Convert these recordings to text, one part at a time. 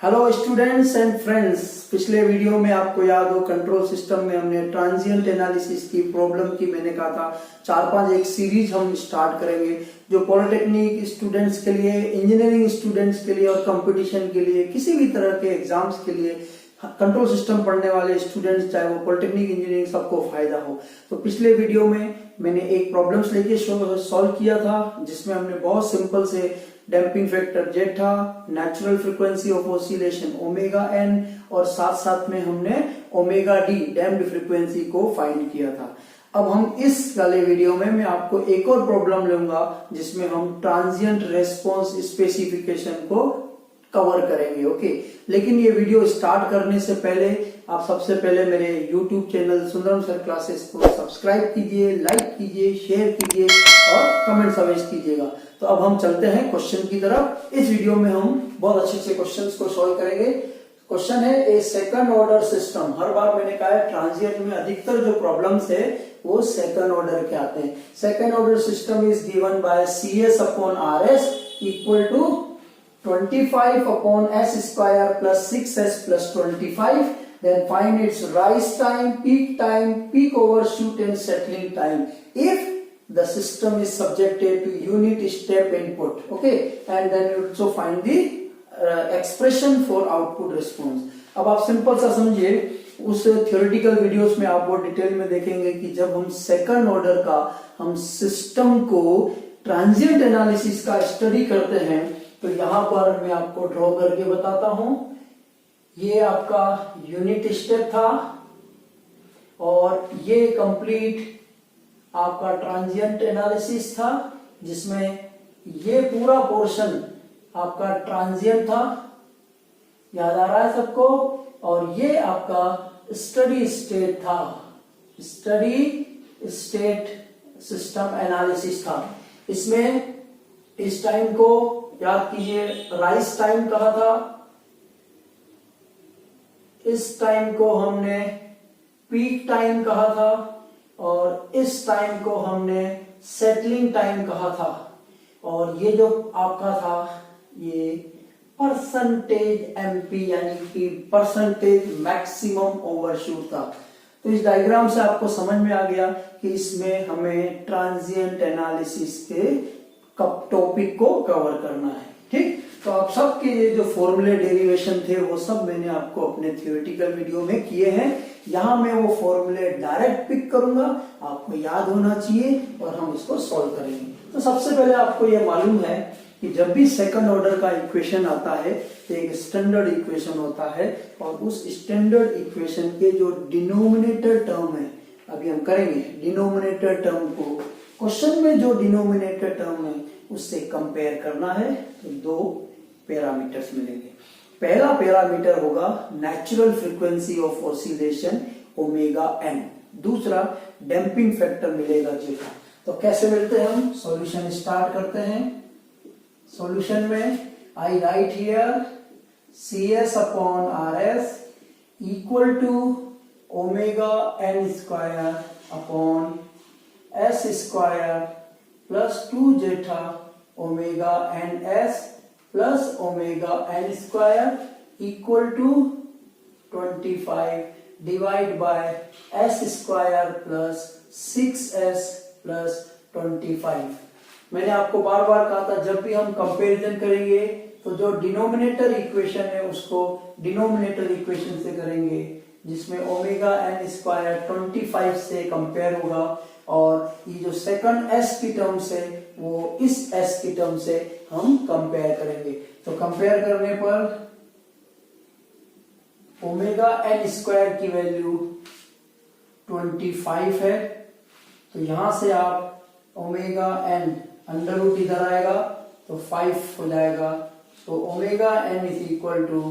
Hello students and friends, पिछले video में आपको याद हो कंट्रोल सिस्टम में हमने ट्रांजिएंट एनालिसिस की प्रॉब्लम की मैंने कहा था 4-5 एक सीरीज हम स्टार्ट करेंगे जो पॉलिटेक्निक स्टूडेंट्स के लिए, इंजीनियरिंग स्टूडेंट्स के लिए और कंपटीशन के लिए, किसी भी तरह के एग्जाम्स के लिए कंट्रोल सिस्टम पढ़ने वाले स्टूडेंट्स, चाहे वो पॉलिटेक्निक इंजीनियरिंग, सबको फायदा हो। तो पिछले वीडियो में मैंने एक प्रॉब्लम्स लेके सॉल्व किया था जिसमें हमने बहुत सिंपल से डैम्पिंग फैक्टर Z था, natural frequency of oscillation omega n और साथ साथ में हमने ओमेगा d डैम्प्ड फ्रीक्वेंसी को फाइंड किया था। अब हम इस वाले वीडियो में मैं आपको एक और प्रॉब्लम लूंगा जिसमें हम ट्रांजिएंट रेस्पॉन्स स्पेसिफिकेशन को कवर करेंगे। ओके, लेकिन ये वीडियो स्टार्ट करने से पहले आप सबसे पहले मेरे YouTube channel Sundaram sir classes को सब्सक्राइब कीजिए, लाइक कीजिए, शेयर कीजिए और कमेंट अवश्य कीजिएगा। तो अब हम चलते हैं क्वेश्चन की तरफ। इस वीडियो में हम बहुत अच्छे से क्वेश्चंस को सॉल्व करेंगे। क्वेश्चन है ए सेकंड ऑर्डर सिस्टम। हर बार मैंने कहा है ट्रांजिएंट में अधिकतर जो प्रॉब्लम्स है वो सेकंड ऑर्डर के आते हैं। Second order system is given by CS upon RS equal to 25 upon S square plus 6S plus 25. Then find its rise time, peak overshoot and settling time if the system is subjected to unit step input. Okay, and then you also find the expression for output response. अब आप simple सा समझिए, उस theoretical videos में आप वो detail में देखेंगे कि जब हम सेकंड ऑर्डर का हम सिस्टम को ट्रांजिएंट एनालिसिस का स्टडी करते हैं तो यहां पर मैं आपको ड्रॉ करके बताता हूं। ये आपका यूनिट स्टेप था और ये कंप्लीट आपका ट्रांजिएंट एनालिसिस था जिसमें ये पूरा पोर्शन आपका ट्रांजिएंट था, याद आ रहा है सबको। और ये आपका स्टडी स्टेट था, स्टडी स्टेट सिस्टम एनालिसिस था। इसमें इस टाइम को याद कीजिए राइज टाइम कहा था, इस टाइम को हमने पीक टाइम कहा था और इस टाइम को हमने सेटलिंग टाइम कहा था। और ये जो आपका था ये परसेंटेज MP यानी कि परसेंटेज मैक्सिमम ओवरशूट था। तो इस डायग्राम से आपको समझ में आ गया कि इसमें हमें ट्रांजिएंट एनालिसिस के टॉपिक को कवर करना है। ठीक, तो आप सबके ये जो फॉर्मूले डेरिवेशन थे वो सब मैंने आपको अपने थियोरेटिकल वीडियो में किए हैं। यहाँ मैं वो फॉर्मूले डायरेक्ट पिक करूंगा, आपको याद होना चाहिए और हम इसको सॉल्व करेंगे। तो सबसे पहले आपको ये मालूम है कि जब भी सेकंड ऑर्डर का इक्वेशन आता है तो एक स्टैंडर्ड इक्वेशन होता है और उस स्टैंडर्ड इक्वेशन के जो डिनोमिनेटर टर्म है, अभी हम करेंगे डिनोमिनेटर टर्म को, क्वेश्चन में जो डिनोमिनेटर टर्म है उससे कंपेयर करना है। तो दो पैरामीटर्स मिलेंगे। पहला पैरामीटर होगा natural frequency of oscillation omega n, दूसरा डैम्पिंग फैक्टर मिलेगा J का। तो कैसे मिलते हैं, हम सॉल्यूशन स्टार्ट करते हैं। सॉल्यूशन में I write here CS upon RS equal to omega n square upon S square plus 2 zeta omega NS plus omega n square equal to 25 divide by S square plus 6S plus 25। मैंने आपको बार बार कहा था जब भी हम comparison करेंगे तो जो डिनोमिनेटर इक्वेशन है उसको डिनोमिनेटर इक्वेशन से करेंगे जिसमें ओमेगा n स्क्वायर 25 से कंपेयर होगा और ये जो सेकंड S की टर्म से वो इस S की टर्म से हम कंपेयर करेंगे। तो कंपेयर करने पर ओमेगा n स्क्वायर की वैल्यू 25 है, तो यहां से आप ओमेगा n अंडर रूट इधर आएगा तो 5 हो जाएगा। तो omega n is equal to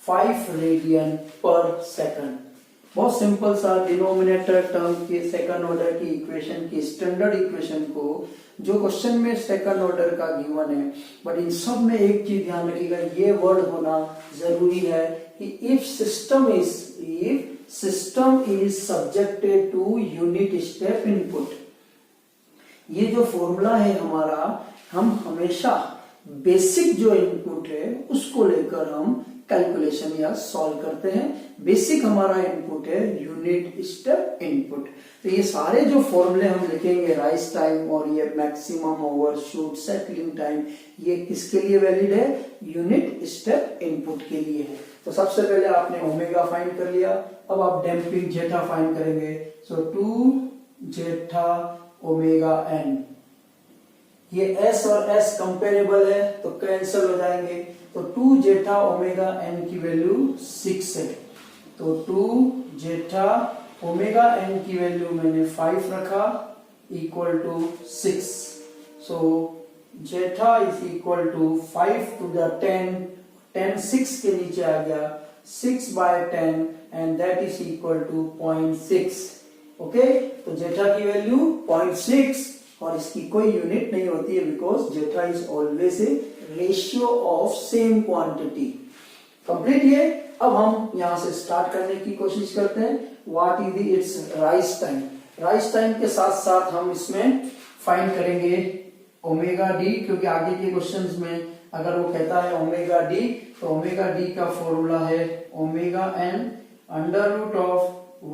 5 radian पर सेकंड। बहुत सिंपल सा डिनोमिनेटर टर्म के सेकंड ऑर्डर की इक्वेशन की स्टैंडर्ड इक्वेशन को जो क्वेश्चन में सेकंड ऑर्डर का गिवन है, बट इन सब में एक चीज ध्यान रखिएगा, ये वर्ड होना जरूरी है कि if system is subjected to unit step input. ये जो फॉर्मूला है हमारा, हम हमेशा बेसिक जो इनपुट है उसको लेकर हम कैलकुलेशन या सॉल्व करते हैं। बेसिक हमारा इनपुट है यूनिट स्टेप इनपुट। तो ये सारे जो फॉर्मूले हम लिखेंगे, राइज टाइम और ये मैक्सिमम ओवरशूट, सेटलिंग टाइम, ये किसके लिए वैलिड है? यूनिट स्टेप इनपुट के लिए है। तो सबसे पहले आपने ओमेगा फाइंड कर लिया, अब आप डैम्पिंग जेटा फाइंड करेंगे। सो 2 जेटा ओमेगा एन, ये S और S कंपेरेबल है तो कैंसिल हो जाएंगे। तो 2 जेटा ओमेगा एन की वैल्यू 6 है, तो 2 जेटा ओमेगा एन की वैल्यू मैंने 5 रखा equal to 6। So zeta is equal to 5 to the 10 6 के नीचे आ गया, 6/10 and that is equal to 0.6। Okay, तो जेटा की वैल्यू 0.6 और इसकी कोई यूनिट नहीं होती है because zeta is always a ratio of same quantity. Complete ये। अब हम यहां से स्टार्ट करने की कोशिश करते हैं। What is it's rise time. Rise time के साथ साथ हम इसमें फाइंड करेंगे ओमेगा डी, क्योंकि आगे के क्वेश्चंस में अगर वो कहता है ओमेगा डी, तो ओमेगा डी का फॉर्मूला है omega n under root of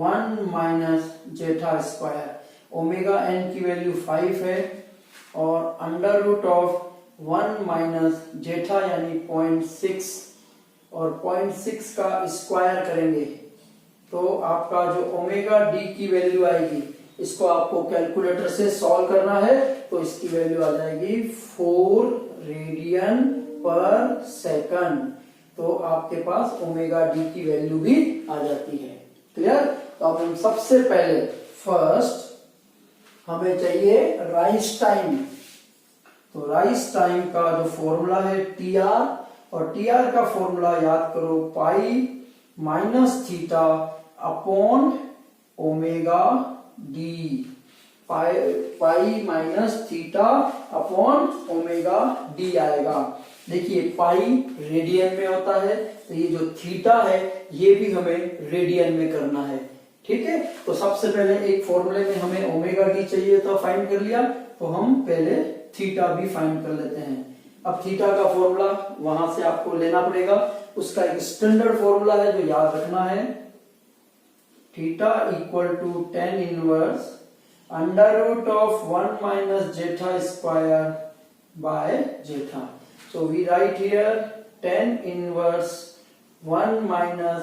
1 minus zeta square. Omega n की वैल्यू 5 है और under root of 1 minus zeta यानी 0.6 और 0.6 का स्क्वायर करेंगे तो आपका जो ओमेगा डी की वैल्यू आएगी, इसको आपको कैलकुलेटर से सॉल्व करना है, तो इसकी वैल्यू आ जाएगी 4 रेडियन पर सेकंड। तो आपके पास ओमेगा डी की वैल्यू भी आ जाती है। क्लियर? तो अब हम सबसे पहले फर्स्ट हमें चाहिए राइज टाइम। तो राइज टाइम का जो फॉर्मूला है टी आर, और टी आर का फॉर्मूला याद करो पाई minus theta upon omega D. पाई minus theta upon omega D आएगा। देखिए पाई रेडियन में होता है, तो ये जो थीटा है ये भी हमें रेडियन में करना है। ठीक है, तो सबसे पहले एक फॉर्मूले में हमें ओमेगा डी चाहिए तो फाइंड कर लिया, तो हम पहले थीटा भी फाइंड कर लेते हैं। अब थीटा का फॉर्मूला वहां से आपको लेना पड़ेगा, उसका एक स्टैंडर्ड फॉर्मूला है जो याद रखना है। Theta equal to tan inverse under root of 1 minus zeta square by zeta. So we write here tan inverse 1 minus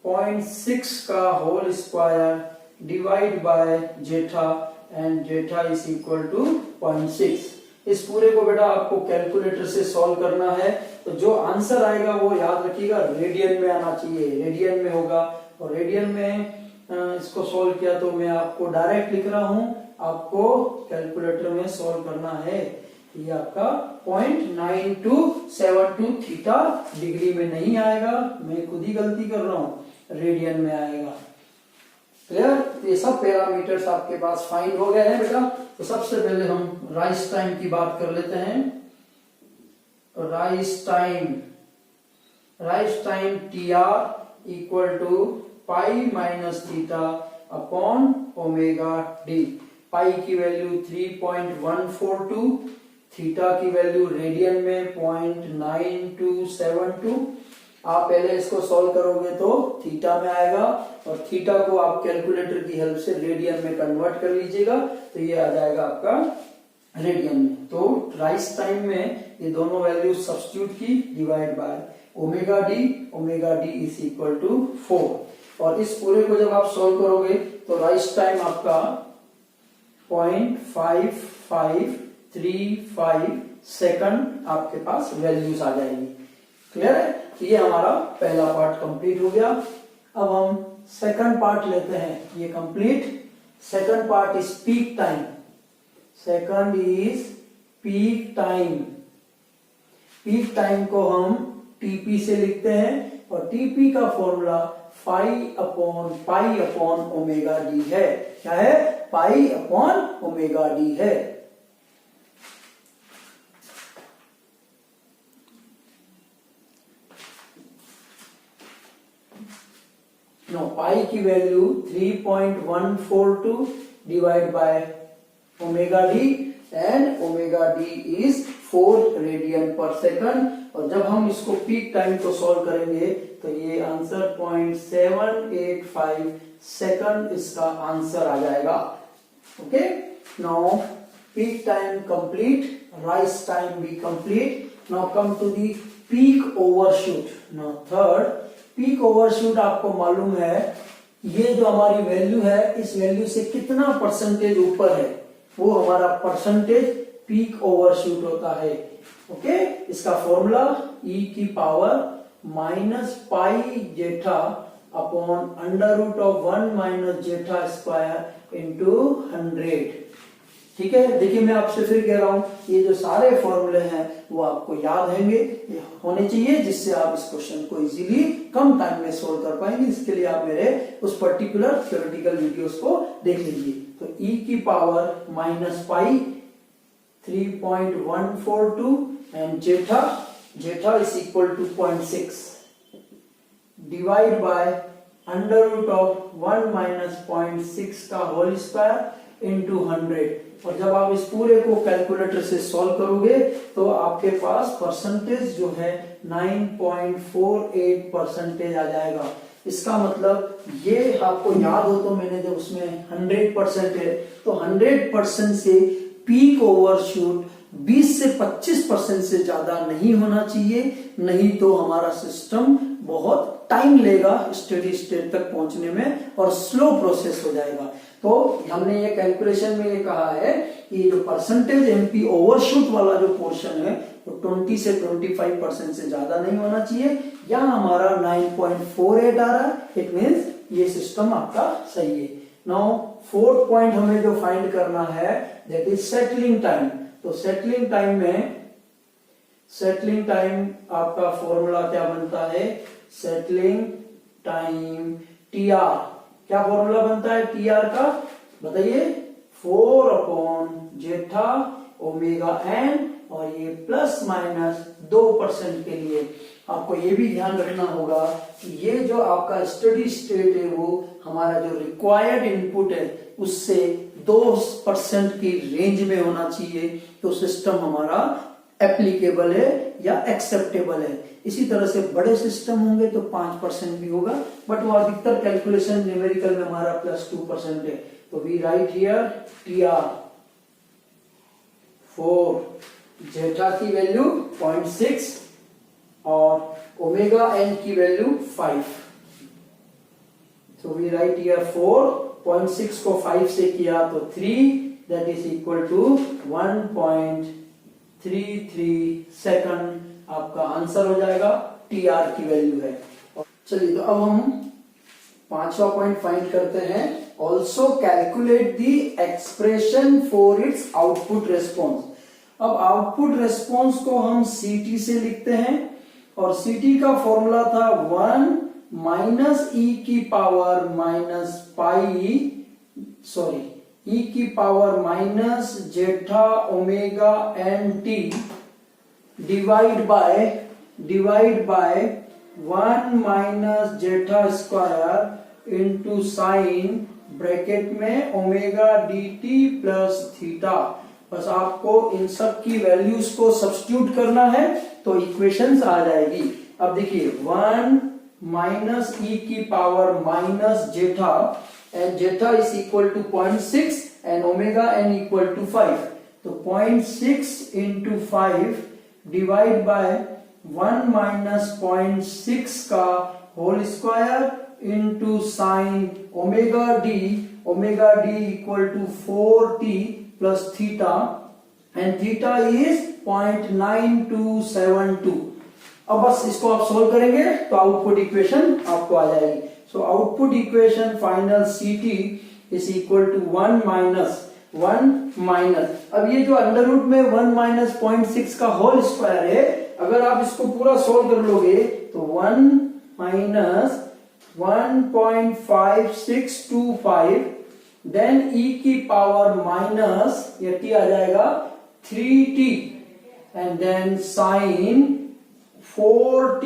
0.6 का whole square divide by zeta and zeta is equal to 0.6। इस पूरे को बेटा आपको कैलकुलेटर से solve करना है, तो जो आंसर आएगा वो याद रखिएगा रेडियन में आना चाहिए, रेडियन में होगा। और रेडियन में इसको सॉल्व किया तो मैं आपको डायरेक्ट लिख रहा हूं, आपको कैलकुलेटर में सॉल्व करना है। ये आपका 0.9272 थीटा डिग्री में नहीं आएगा, मैं खुद ही गलती कर रहा हूं, रेडियन में आएगा। क्लियर? ये सब पैरामीटर्स आपके पास फाइंड हो गए हैं बेटा। तो सबसे पहले हम राइज टाइम की बात कर लेते हैं। Rise time T R equal to pi minus theta upon omega D. Pi की वैल्यू 3.142, थीटा की वैल्यू रेडियन में 0.9272। आप पहले इसको सॉल्व करोगे तो थीटा में आएगा, और थीटा को आप कैलकुलेटर की हेल्प से रेडियन में कन्वर्ट कर लीजिएगा, तो ये आ जाएगा आपका रेडियन में। तो राइज टाइम में ये दोनों वैल्यू सब्स्टिट्यूट की, divide by omega D is equal to 4। और इस पूरे को जब आप सॉल्व करोगे तो राइज टाइम आपका 0.5535 सेकंड आपके पास वैल्यूज आ जाएगी। क्लियर है? तो ये हमारा पहला पार्ट कंप्लीट हो गया। अब हम सेकंड पार्ट लेते हैं, ये complete. Second part is peak time. Second is peak time. Peak time को हम टीपी से लिखते हैं, और टीपी का formula pi upon omega D है। क्या है? पाई अपॉन ओमेगा डी है। नो, पाई की value 3.142 divide by omega D, and omega D is 4 radian पर सेकंड। और जब हम इसको पीक टाइम को सॉल्व करेंगे तो ये आंसर 0.785 सेकंड इसका आंसर आ जाएगा। Okay, now peak time complete, rise time भी complete. Now come to the peak overshoot. Now third, peak overshoot आपको मालूम है ये जो हमारी वैल्यू है इस वैल्यू से कितना परसेंटेज ऊपर है वो हमारा परसेंटेज पीक ओवरशूट होता है। ओके, इसका फॉर्मूला e की power minus pi zeta upon under root of 1 minus zeta square into 100। ठीक है, देखिए मैं आपसे फिर कह रहा हूं ये जो सारे फॉर्मूले हैं वो आपको याद होने चाहिए जिससे आप इस क्वेश्चन को इजीली कम टाइम में सोल्व कर पाएंगे। इसके लिए आप मेरे उस पर्टिकुलर थ्योरेटिकल वीडियोस को देख लीजिए। तो e की power minus pi 3.142 and zeta is equal to 0.6 divide by under root of 1 minus 0.6 का होल स्क्वायर इंटू 100। और जब आप इस पूरे को कैलकुलेटर से सॉल्व करोगे तो आपके पास परसेंटेज जो है 9.48 परसेंटेज आ जाएगा। इसका मतलब ये आपको याद हो तो मैंने जब उसमें 100% है तो 100% से पीक ओवरशूट 20 से 25% से ज्यादा नहीं होना चाहिए, नहीं तो हमारा सिस्टम बहुत टाइम लेगा स्टेडी स्टेट तक पहुंचने में और स्लो प्रोसेस हो जाएगा। तो हमने ये कैलकुलेशन में ये कहा है कि जो परसेंटेज एमपी ओवरशूट वाला जो पोर्शन है वो 20 से 25% से ज्यादा नहीं होना चाहिए। यहाँ हमारा 9.48 आ रहा है, इट मीन्स ये सिस्टम आपका सही है। नाउ फोर्थ पॉइंट हमें जो फाइंड करना है दैट इज सेटलिंग टाइम। तो सेटलिंग टाइम आपका फॉर्मूला क्या बनता है? सेटलिंग टाइम टीआर, क्या फॉर्मूला बनता है टीआर का बताइए? 4 अपॉन जेठा ओमेगा एन, और ये प्लस माइनस 2% के लिए आपको ये भी ध्यान रखना होगा कि ये जो आपका स्टडी स्टेट है वो हमारा जो रिक्वायर्ड इनपुट है उससे 2% की रेंज में होना चाहिए तो सिस्टम हमारा एप्लीकेबल है या एक्सेप्टेबल है। इसी तरह से बड़े सिस्टम होंगे तो 5% भी होगा, बट वो अधिकतर कैलकुलेशन न्यूमेरिकल में हमारा प्लस 2% है। तो वी राइट हियर टीआर 4, जेठा की वैल्यू 0.6 और ओमेगा एन की वैल्यू 5। तो वी राइट हियर 4.6 को 5 से किया तो 3, that is equal to 1.33 second आपका आंसर हो जाएगा, टीआर की वैल्यू है। चलिए तो अब हम 5वां पॉइंट फाइंड करते हैं। Also calculate the expression for its output response. अब आउटपुट रेस्पॉन्स को हम सीटी से लिखते हैं और सीटी का फॉर्मूला था 1 माइनस ई की power minus zeta omega N T divide by 1 minus zeta square into sine bracket में omega D T plus theta. बस आपको इन सब की वैल्यूज को सब्स्टिट्यूट करना है तो इक्वेशंस आ जाएगी। अब देखिए 1 माइनस ई की power minus zeta and zeta is equal to 0.6 and omega n equal to 5। तो 0.6 इंटू 5 डिवाइड बाय 1 माइनस 0.6 का whole square into sine omega D equal to 4t plus theta and theta is 0.9272। अब बस इसको आप solve करेंगे तो output equation आपको आ जाएगी। सो आउटपुट इक्वेशन फाइनल सीटी इज इक्वल टू 1 माइनस अब ये जो अंडर रूट में 1 माइनस 0.6 का होल स्क्वायर है, अगर आप इसको पूरा सोल्व कर लोगे तो 1 माइनस 1.5625 देन e की पावर माइनस ये t आ जाएगा 3t and then sine 4t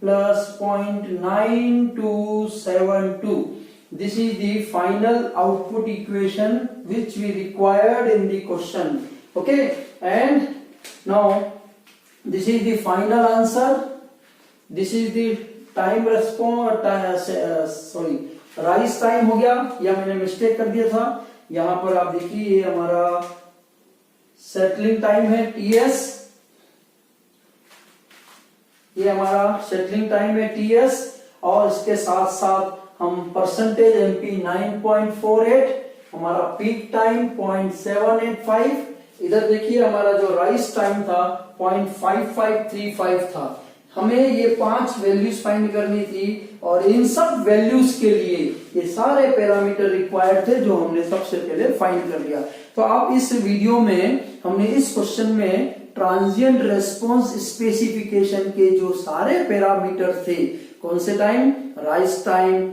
plus 0.9272. This is the final output equation which we required in the question. Okay, and now this is the final answer, this is the time response, sorry rise time हो गया, या मैंने mistake कर दिया था। यहां पर आप देखिए ये हमारा सेटलिंग टाइम है टीएस, ये हमारा सेटलिंग टाइम है टीएस, और इसके साथ साथ हम परसेंटेज एमपी 9.48, हमारा पीक टाइम 0.785, इधर देखिए हमारा जो राइज टाइम था 0.5535 था। हमें ये 5 वैल्यूज फाइंड करनी थी, और इन सब वैल्यूज के लिए ये सारे पैरामीटर रिक्वायर्ड थे जो हमने सबसे पहले फाइंड कर लिया। तो आप इस वीडियो में हमने इस क्वेश्चन में ट्रांजिएंट रेस्पॉन्स स्पेसिफिकेशन के जो सारे पैरामीटर थे, कौन से time, rise time,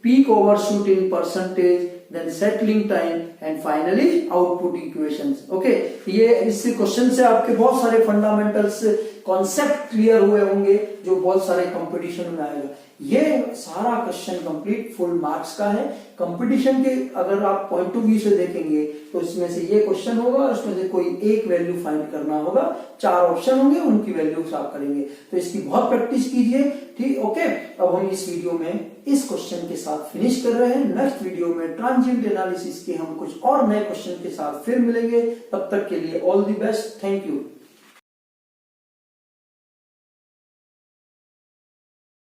peak overshoot in percentage, then settling time, and finally output equations. Okay, ये इस क्वेश्चन से आपके बहुत सारे फंडामेंटल्स कॉन्सेप्ट क्लियर हुए होंगे जो बहुत सारे कंपटीशन में आएगा। ये सारा क्वेश्चन कंप्लीट फुल मार्क्स का है। कंपटीशन के अगर आप पॉइंट ऑफ व्यू से देखेंगे तो इसमें से ये क्वेश्चन होगा और उसमें से कोई एक वैल्यू फाइंड करना होगा, 4 ऑप्शन होंगे, उनकी वैल्यूज आप करेंगे। तो इसकी बहुत प्रैक्टिस कीजिए, ठीक, ओके। अब हम इस वीडियो में इस क्वेश्चन के साथ फिनिश कर रहे हैं। नेक्स्ट वीडियो में ट्रांजिएंट एनालिसिस के हम कुछ और नए क्वेश्चन के साथ फिर मिलेंगे। तब तक के लिए all the best, thank you.